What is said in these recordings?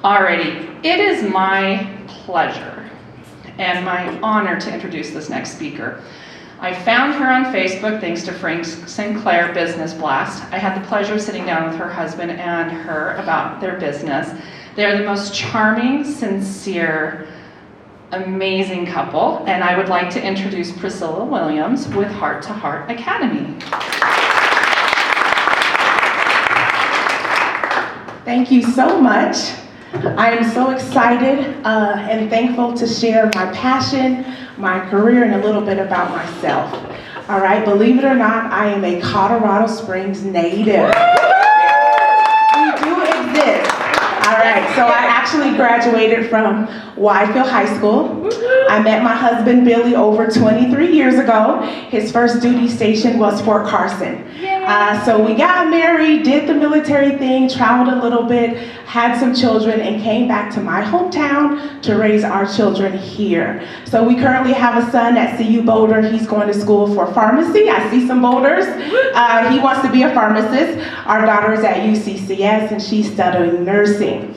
Alrighty, it is my pleasure and my honor to introduce this next speaker. I found her on Facebook thanks to Frank Sinclair Business Blast. I had the pleasure of sitting down with her husband and her about their business. They're the most charming, sincere, amazing couple, and I would like to introduce Priscilla Williams with Heart to Heart Academy. Thank you so much. I am so excited and thankful to share my passion, my career, and a little bit about myself. All right, believe it or not, I am a Colorado Springs native. We do exist. All right, so I actually graduated from Whitefield High School. I met my husband Billy over 23 years ago. His first duty station was Fort Carson. So we got married, did the military thing, traveled a little bit, had some children, and came back to my hometown to raise our children here. So we currently have a son at CU Boulder. He's going to school for pharmacy. I see some Boulders. He wants to be a pharmacist. Our daughter is at UCCS and she's studying nursing.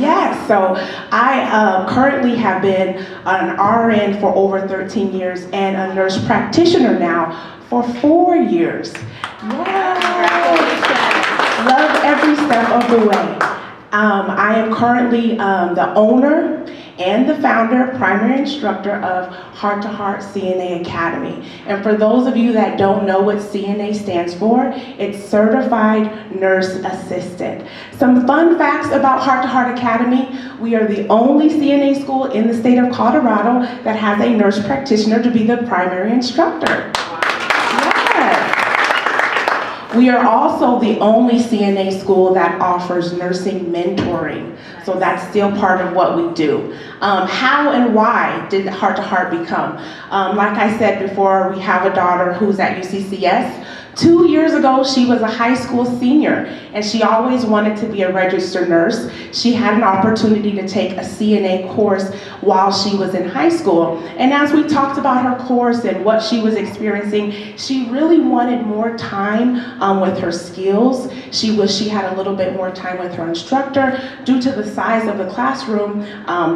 Yes, so I currently have been an RN for over 13 years and a nurse practitioner now for 4 years. Yeah. Love every step of the way. I am currently the owner and the founder, primary instructor of Heart to Heart CNA Academy. And for those of you that don't know what CNA stands for, it's Certified Nurse Assistant. Some fun facts about Heart to Heart Academy: we are the only CNA school in the state of Colorado that has a nurse practitioner to be the primary instructor. We are also the only CNA school that offers nursing mentoring. So that's still part of what we do. How and why did Heart to Heart become? Like I said before, we have a daughter who's at UCCS. 2 years ago, she was a high school senior, and she always wanted to be a registered nurse. She had an opportunity to take a CNA course while she was in high school. And as we talked about her course and what she was experiencing, she really wanted more time with her skills. She wished she had a little bit more time with her instructor. Due to the size of the classroom,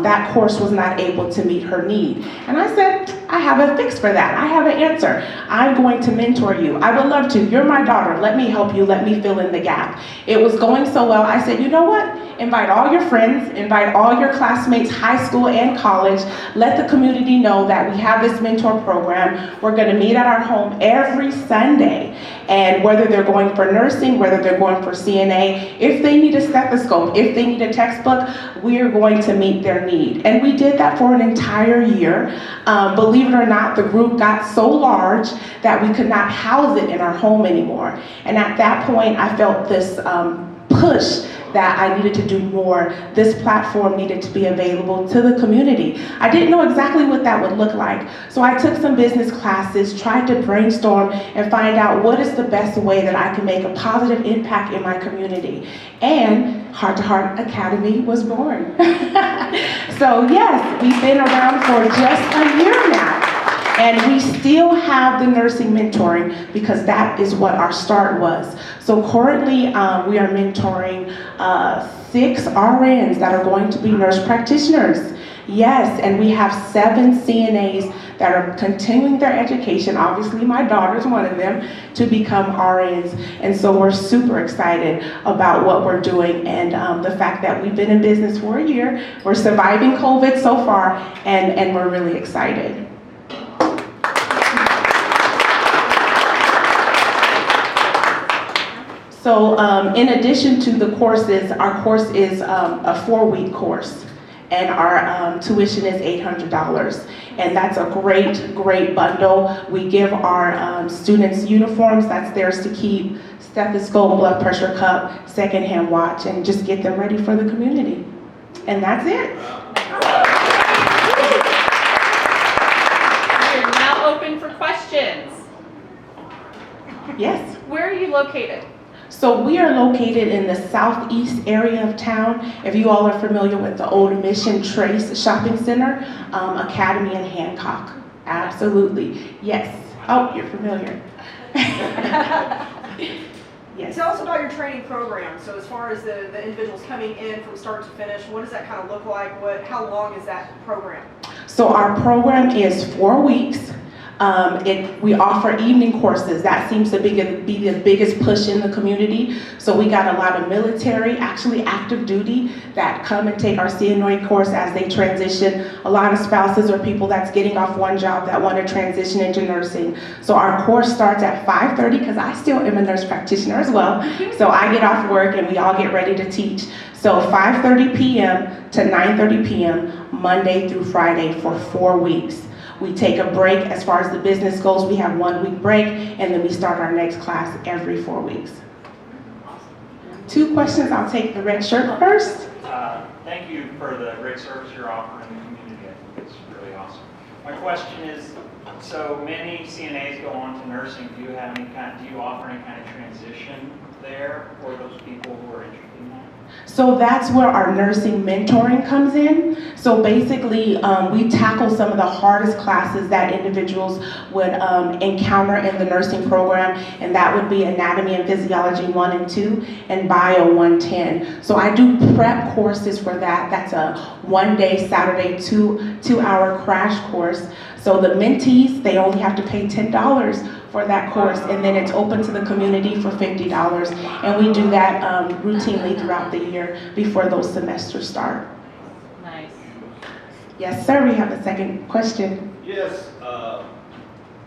that course was not able to meet her need. And I said, I have a fix for that. I have an answer. I'm going to mentor you. I would love to. You're my daughter. Let me help you. Let me fill in the gap. It was going so well. I said, you know what? Invite all your friends, invite all your classmates, high school and college. Let the community know that we have this mentor program. We're going to meet at our home every Sunday. And whether they're going for nursing, whether they're going for CNA, if they need a stethoscope, if they need a textbook, we are going to meet their need. And we did that for an entire year. Believe it or not, the group got so large that we could not house it in our home anymore. And at that point, I felt this push that I needed to do more. This platform needed to be available to the community. I didn't know exactly what that would look like. So I took some business classes, tried to brainstorm and find out what is the best way that I can make a positive impact in my community. And Heart to Heart Academy was born. So yes, we've been around for just a year now. And we still have the nursing mentoring because that is what our start was. So currently we are mentoring 6 RNs that are going to be nurse practitioners. Yes, and we have 7 CNAs that are continuing their education. Obviously my daughter's one of them, to become RNs. And so we're super excited about what we're doing and the fact that we've been in business for a year. We're surviving COVID so far, and we're really excited. So in addition to the courses, our course is a 4-week course, and our tuition is $800. And that's a great, great bundle. We give our students uniforms, that's theirs to keep, stethoscope, blood pressure cup, secondhand watch, and just get them ready for the community. And that's it. We're now open for questions. Yes. Where are you located? So we are located in the southeast area of town. If you all are familiar with the old Mission Trace Shopping Center, Academy and Hancock. Absolutely, yes. Oh, you're familiar. Yes. Tell us about your training program. So as far as the individuals coming in from start to finish, what does that kind of look like? How long is that program? So our program is 4 weeks. We offer evening courses. That seems to be the biggest push in the community. So we got a lot of military, actually active duty, that come and take our CNA course as they transition. A lot of spouses or people that's getting off one job that want to transition into nursing. So our course starts at 5:30 because I still am a nurse practitioner as well. So I get off work and we all get ready to teach. So 5:30 p.m. to 9:30 p.m. Monday through Friday for 4 weeks. We take a break as far as the business goes. We have 1 week break, and then we start our next class every 4 weeks. 2 questions. I'll take the red shirt first. Thank you for the great service you're offering the community. I think it's really awesome. My question is, so many CNAs go on to nursing. Do you offer any kind of transition there for those people who are interested in that? So that's where our nursing mentoring comes in. So basically, we tackle some of the hardest classes that individuals would encounter in the nursing program, and that would be Anatomy and Physiology 1 and 2, and Bio 110. So I do prep courses for that. That's a 1-day, Saturday, two-hour crash course. So the mentees, they only have to pay $10 for that course, and then it's open to the community for $50. And we do that routinely throughout the year before those semesters start. Nice. Yes, sir, we have a second question. Yes,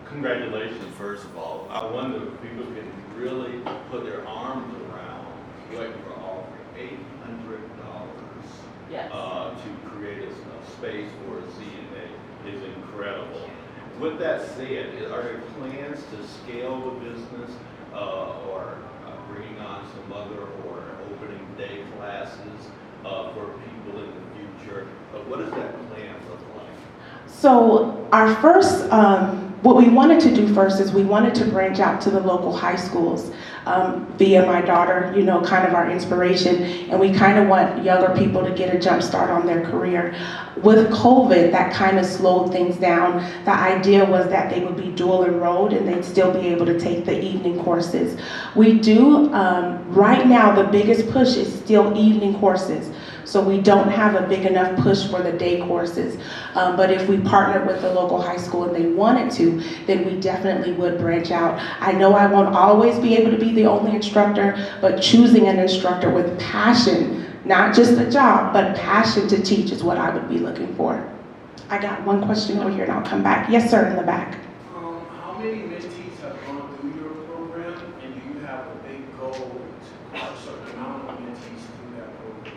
congratulations, first of all. I wonder if people can really put their arms around what you're offering, $800 Yes. to create a space for a CNA is incredible. With that said, are there plans to scale the business or bringing on some other or opening day classes for people in the future? What does that plan look like? So our first, what we wanted to do first is we wanted to branch out to the local high schools via my daughter, kind of our inspiration, and we kind of want younger people to get a jump start on their career. With COVID, that kind of slowed things down. The idea was that they would be dual enrolled and they'd still be able to take the evening courses. We do, right now, the biggest push is still evening courses. So we don't have a big enough push for the day courses. But if we partnered with the local high school and they wanted to, then we definitely would branch out. I know I won't always be able to be the only instructor, but choosing an instructor with passion, not just a job, but passion to teach is what I would be looking for. I got one question over here and I'll come back. Yes, sir, in the back. How many mentees have gone through your program, and do you have a big goal to have a certain amount of mentees through that program?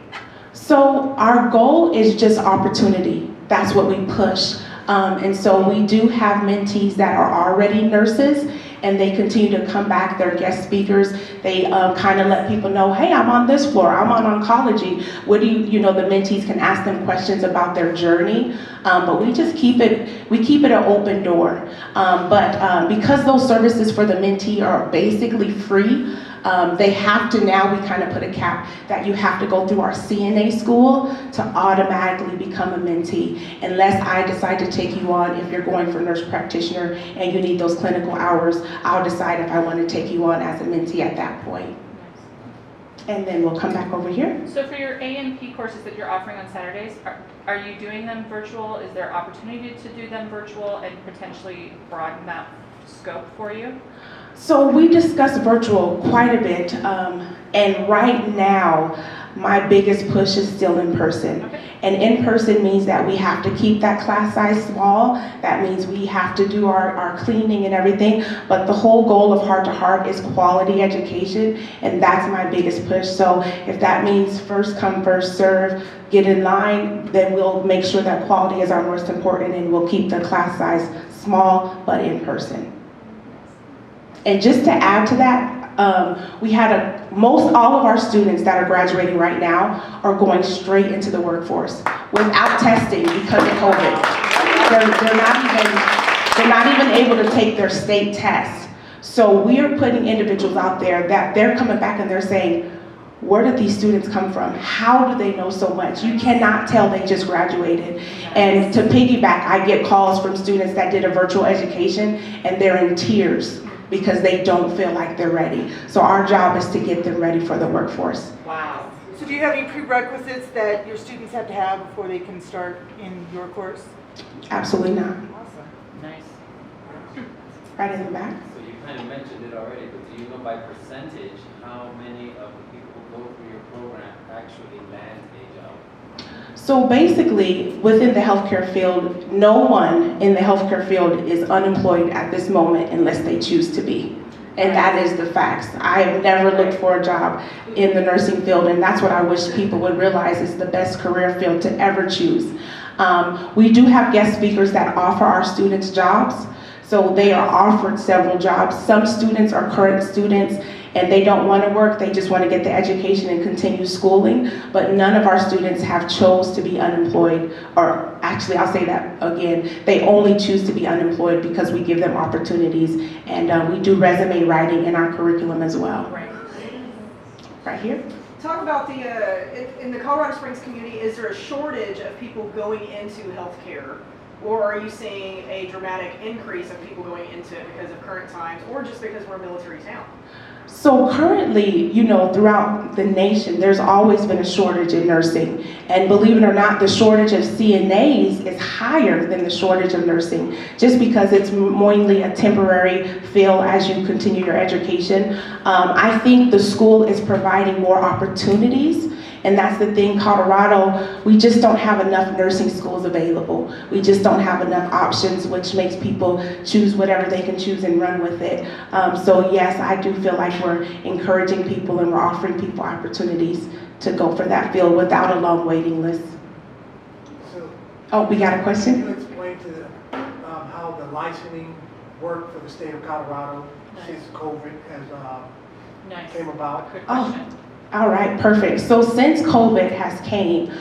So our goal is just opportunity. That's what we push. And so we do have mentees that are already nurses, and they continue to come back. They're guest speakers. They kind of let people know, hey, I'm on this floor, I'm on oncology. What do the mentees can ask them questions about their journey. But we just keep it an open door. But because those services for the mentee are basically free, they have to now, we kind of put a cap that you have to go through our CNA school to automatically become a mentee. Unless I decide to take you on, if you're going for nurse practitioner and you need those clinical hours, I'll decide if I want to take you on as a mentee at that point. And then we'll come back over here. So for your A&P courses that you're offering on Saturdays, are you doing them virtual? Is there opportunity to do them virtual and potentially broaden that scope for you? So we discuss virtual quite a bit, and right now, my biggest push is still in person. Okay. And in person means that we have to keep that class size small. That means we have to do our cleaning and everything. But the whole goal of Heart to Heart is quality education, and that's my biggest push. So if that means first come, first serve, get in line, then we'll make sure that quality is our most important, and we'll keep the class size small but in person. And just to add to that, we had all of our students that are graduating right now are going straight into the workforce without testing because of COVID. They're not even able to take their state test. So we are putting individuals out there that they're coming back and they're saying, where did these students come from? How do they know so much? You cannot tell they just graduated. And to piggyback, I get calls from students that did a virtual education and they're in tears because they don't feel like they're ready. So our job is to get them ready for the workforce. Wow. So do you have any prerequisites that your students have to have before they can start in your course? Absolutely not. Awesome. Nice. Right in the back. So you kind of mentioned it already, but do you know by percentage how many of the people who go through your program actually land a job? So basically, within the healthcare field, no one in the healthcare field is unemployed at this moment unless they choose to be. And that is the facts. I have never looked for a job in the nursing field, and that's what I wish people would realize is the best career field to ever choose. We do have guest speakers that offer our students jobs. So they are offered several jobs. Some students are current students and they don't want to work, they just want to get the education and continue schooling. But none of our students have chose to be unemployed, or actually I'll say that again, they only choose to be unemployed because we give them opportunities, and we do resume writing in our curriculum as well. Right. Right here. Talk about in the Colorado Springs community, is there a shortage of people going into healthcare? Or are you seeing a dramatic increase of people going into it because of current times, or just because we're a military town? So currently, throughout the nation, there's always been a shortage in nursing. And believe it or not, the shortage of CNAs is higher than the shortage of nursing, just because it's mainly a temporary field as you continue your education. I think the school is providing more opportunities. And that's the thing, Colorado, we just don't have enough nursing schools available. We just don't have enough options, which makes people choose whatever they can choose and run with it. So yes, I do feel like we're encouraging people and we're offering people opportunities to go for that field without a long waiting list. So, Oh, we got a can question? you explain to them how the licensing worked for the state of Colorado since COVID has came about? Good Oh. question. All right, perfect. So since COVID has came,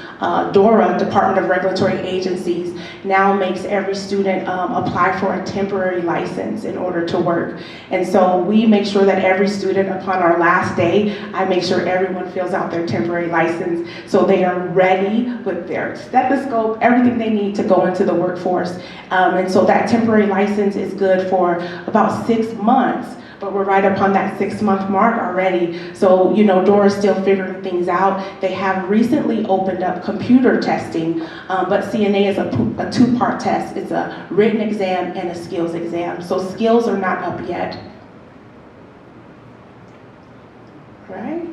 DORA, Department of Regulatory Agencies, now makes every student apply for a temporary license in order to work. And so we make sure that every student, upon our last day, I make sure everyone fills out their temporary license so they are ready with their stethoscope, everything they need to go into the workforce. And so that temporary license is good for about 6 months. But we're right upon that 6-month mark already. So, DORA's still figuring things out. They have recently opened up computer testing, but CNA is a 2-part test. It's a written exam and a skills exam. So skills are not up yet. Right?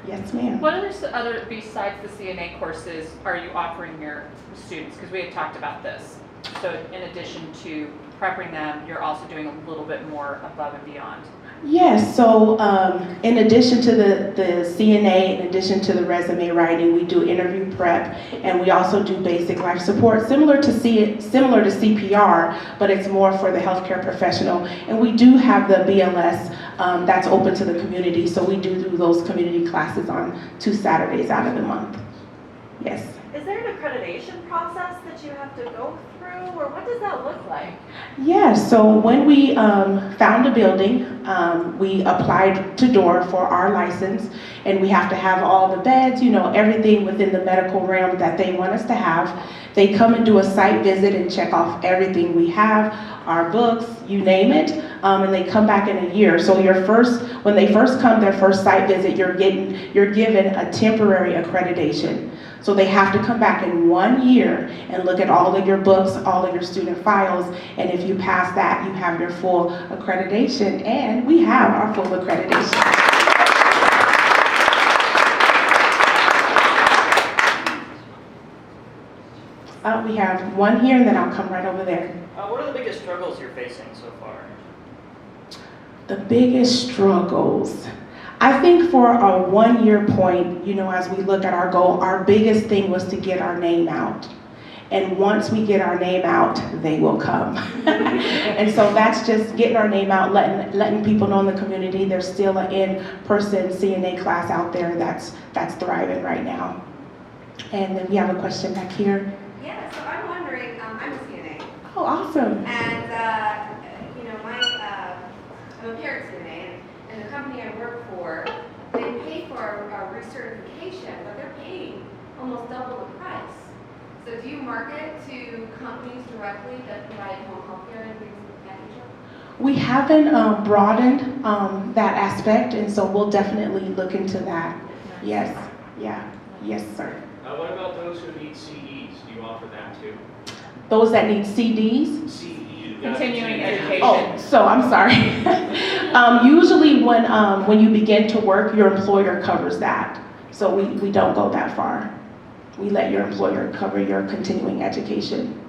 Yes, ma'am. What other, besides the CNA courses, are you offering your students? Because we had talked about this. So in addition to prepping them, you're also doing a little bit more above and beyond. Yes, so in addition to the CNA, in addition to the resume writing, we do interview prep, and we also do basic life support, similar to CPR, but it's more for the healthcare professional. And we do have the BLS that's open to the community, so we do those community classes on 2 Saturdays out of the month. Yes. Is there an accreditation process that you have to go through, or what does that look like? Yeah, so when we found a building, we applied to DORA for our license, and we have to have all the beds, everything within the medical realm that they want us to have. They come and do a site visit and check off everything we have, our books, you name it, and they come back in a year. So when they first come, their first site visit, you're given a temporary accreditation. So they have to come back in 1 year and look at all of your books, all of your student files, and if you pass that, you have your full accreditation, and we have our full accreditation. We have one here, and then I'll come right over there. What are the biggest struggles you're facing so far? The biggest struggles. I think for a 1-year point, as we look at our goal, our biggest thing was to get our name out. And once we get our name out, they will come. And so that's just getting our name out, letting people know in the community there's still an in-person CNA class out there that's thriving right now. And then we have a question back here. Yeah, so I'm wondering, I'm a CNA. Oh, awesome. And, I'm a parent CNA, and the company I work for, they pay for our recertification, but they're paying almost double the price. So do you market to companies directly that provide home health care and things of that nature? We haven't broadened that aspect, and so we'll definitely look into that. Yes, yeah, yes, sir. What about those who need CEs? Do you offer that too? Those that need CDs? CE. Continuing education. Oh, so I'm sorry. Usually when you begin to work, your employer covers that. So we don't go that far. We let your employer cover your continuing education.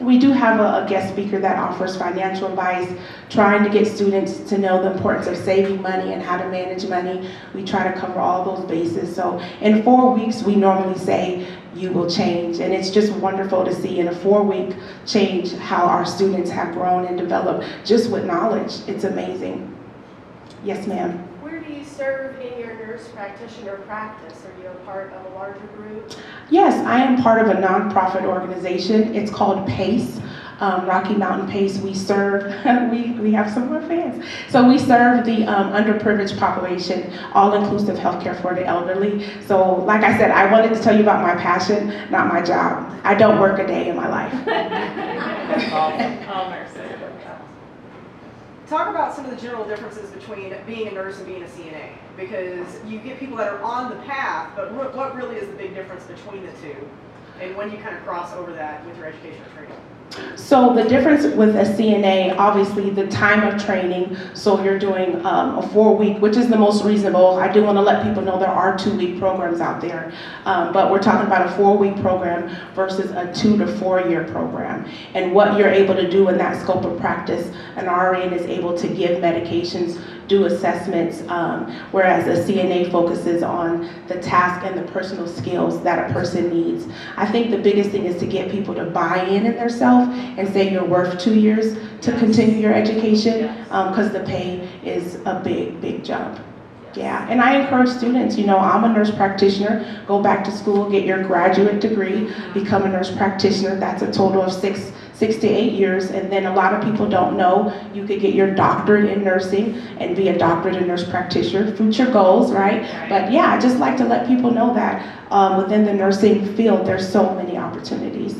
We do have a guest speaker that offers financial advice, trying to get students to know the importance of saving money and how to manage money. We try to cover all those bases. So in 4 weeks, we normally say, you will change. And it's just wonderful to see in a 4-week change how our students have grown and developed just with knowledge. It's amazing. Yes, ma'am. Where do you serve in your nurse practitioner practice? Are you a part of a larger group? Yes, I am part of a nonprofit organization. It's called PACE, Rocky Mountain PACE. We serve, we have some more fans. So we serve the underprivileged population, all-inclusive healthcare for the elderly. So like I said, I wanted to tell you about my passion, not my job. I don't work a day in my life. All nurses. Talk about some of the general differences between being a nurse and being a CNA, because you get people that are on the path, but what really is the big difference between the two, and when you kind of cross over that with your education or training? So the difference with a CNA, obviously the time of training, so you're doing a 4-week, which is the most reasonable. I do want to let people know there are 2-week programs out there, but we're talking about a 4-week program versus a 2 to 4 year program. And what you're able to do in that scope of practice, an RN is able to give medications, do assessments, whereas a CNA focuses on the task and the personal skills that a person needs. I think the biggest thing is to get people to buy in themselves and say you're worth 2 years to continue your education, because the pay is a big jump. Yeah, and I encourage students, I'm a nurse practitioner, go back to school, get your graduate degree, become a nurse practitioner. That's a total of 6 to 8 years, and then a lot of people don't know you could get your doctorate in nursing and be a doctorate in nurse practitioner, future goals, right? But yeah, I just like to let people know that within the nursing field, there's so many opportunities.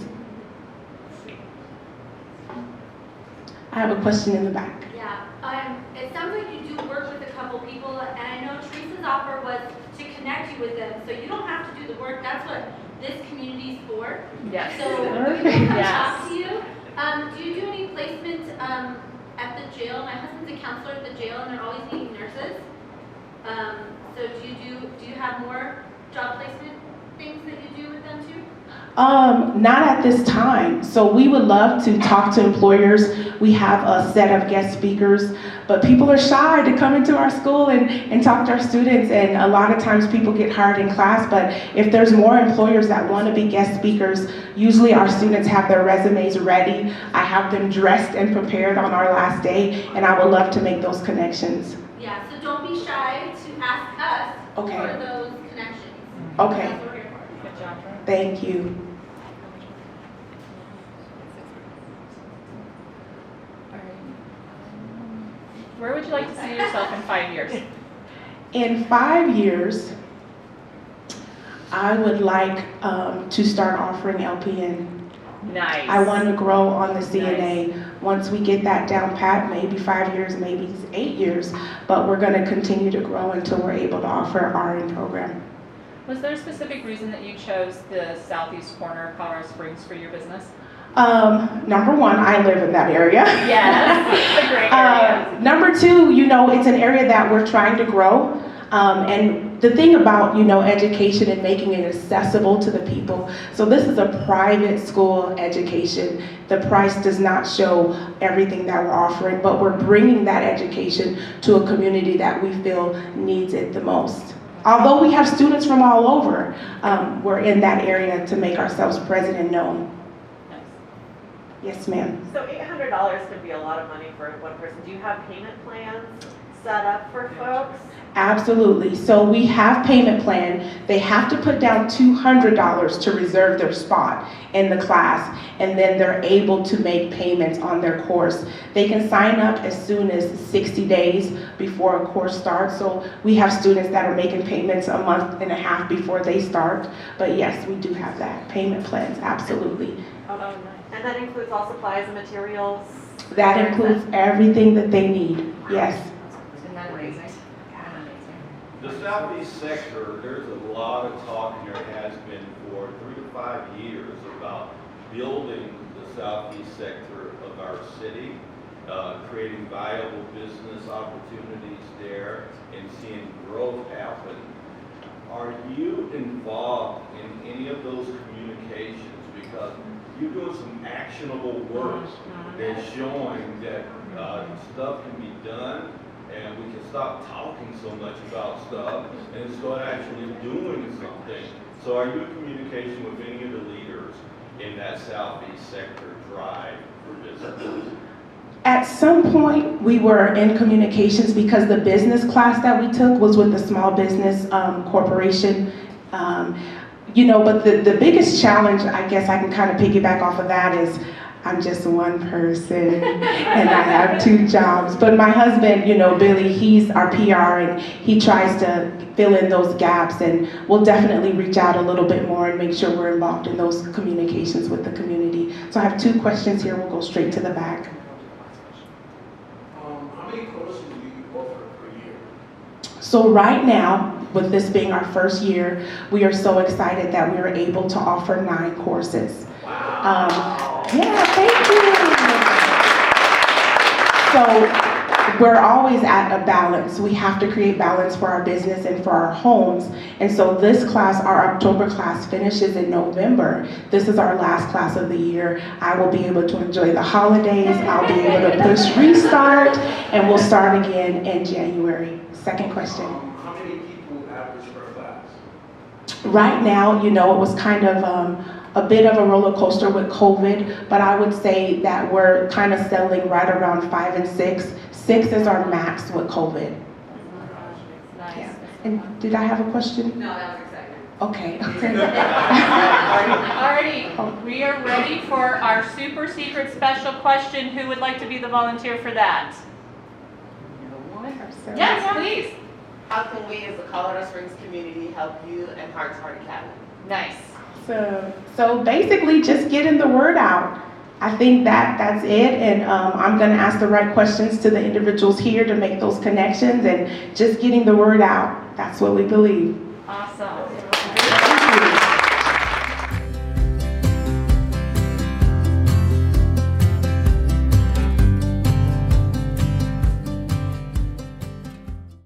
I have a question in the back. Yeah, it sounds like you do work with a couple people, and I know Teresa's offer was to connect you with them, so you don't have to do the work. That's what this community's for. Yes. So we will come Yes. talk to you. Do you do any placement at the jail? My husband's a counselor at the jail, and they're always needing nurses. So do you have more job placement things that you do with them too? Not at this time. So we would love to talk to employers. We have a set of guest speakers, but people are shy to come into our school and talk to our students, and a lot of times people get hired in class, but if there's more employers that want to be guest speakers, usually our students have their resumes ready. I have them dressed and prepared on our last day, and I would love to make those connections. Yeah, so don't be shy to ask us for those connections. Okay. That's what we're here for. Good job. Thank you. Where would you like to see yourself in 5 years? In 5 years, I would like to start offering LPN. Nice. I want to grow on the CNA. Nice. Once we get that down pat, maybe 5 years, maybe 8 years, but we're going to continue to grow until we're able to offer our RN program. Was there a specific reason that you chose the southeast corner of Colorado Springs for your business? Number one, I live in that area. Yes, it's a great area. Number two, it's an area that we're trying to grow. And the thing about, education and making it accessible to the people. So this is a private school education. The price does not show everything that we're offering, but we're bringing that education to a community that we feel needs it the most. Although we have students from all over, we're in that area to make ourselves present and known. Yes, ma'am. So $800 could be a lot of money for one person. Do you have payment plans set up for folks? Absolutely. So we have payment plan. They have to put down $200 to reserve their spot in the class, and then they're able to make payments on their course. They can sign up as soon as 60 days before a course starts. So we have students that are making payments a month and a half before they start. But yes, we do have that. Payment plans, absolutely. Oh, nice. And that includes all supplies and materials? That includes everything that they need, yes. Isn't that amazing? The Southeast sector, there's a lot of talk, and there has been for 3 to 5 years, about building the Southeast sector of our city, creating viable business opportunities there, and seeing growth happen. Are you involved in any of those communications? Because you're doing some actionable work that's showing that stuff can be done, and we can stop talking so much about stuff and start actually doing something. So are you in communication with any of the leaders in that Southeast sector drive for business? At some point, we were in communications because the business class that we took was with the small business corporation. You know, but the biggest challenge, I guess I can kind of piggyback off of that, is I'm just one person and I have 2 jobs. But my husband, you know, Billy, he's our PR, and he tries to fill in those gaps, and we'll definitely reach out a little bit more and make sure we're involved in those communications with the community. So I have 2 questions here. We'll go straight to the back. How many courses do you offer per year? So right now, with this being our first year, we are so excited that we are able to offer 9 courses. Yeah, thank you. So we're always at a balance. We have to create balance for our business and for our homes. And so this class, our October class, finishes in November. This is our last class of the year. I will be able to enjoy the holidays. I'll be able to push restart, and we'll start again in January. Second question. How many people average per class? Right now, you know, it was kind of a bit of a roller coaster with COVID, but I would say that we're kind of settling right around 5 and 6. 6 is our max with COVID. Nice. Yeah. And did I have a question? No, that was exciting. Okay. Alrighty, we are ready for our super secret special question. Who would like to be the volunteer for that? Yes, please. How can we as the Colorado Springs community help you and Heart to Heart Academy? Nice. So basically just getting the word out. I think that's it, and I'm going to ask the right questions to the individuals here to make those connections, and just getting the word out. That's what we believe. Awesome. Thank you.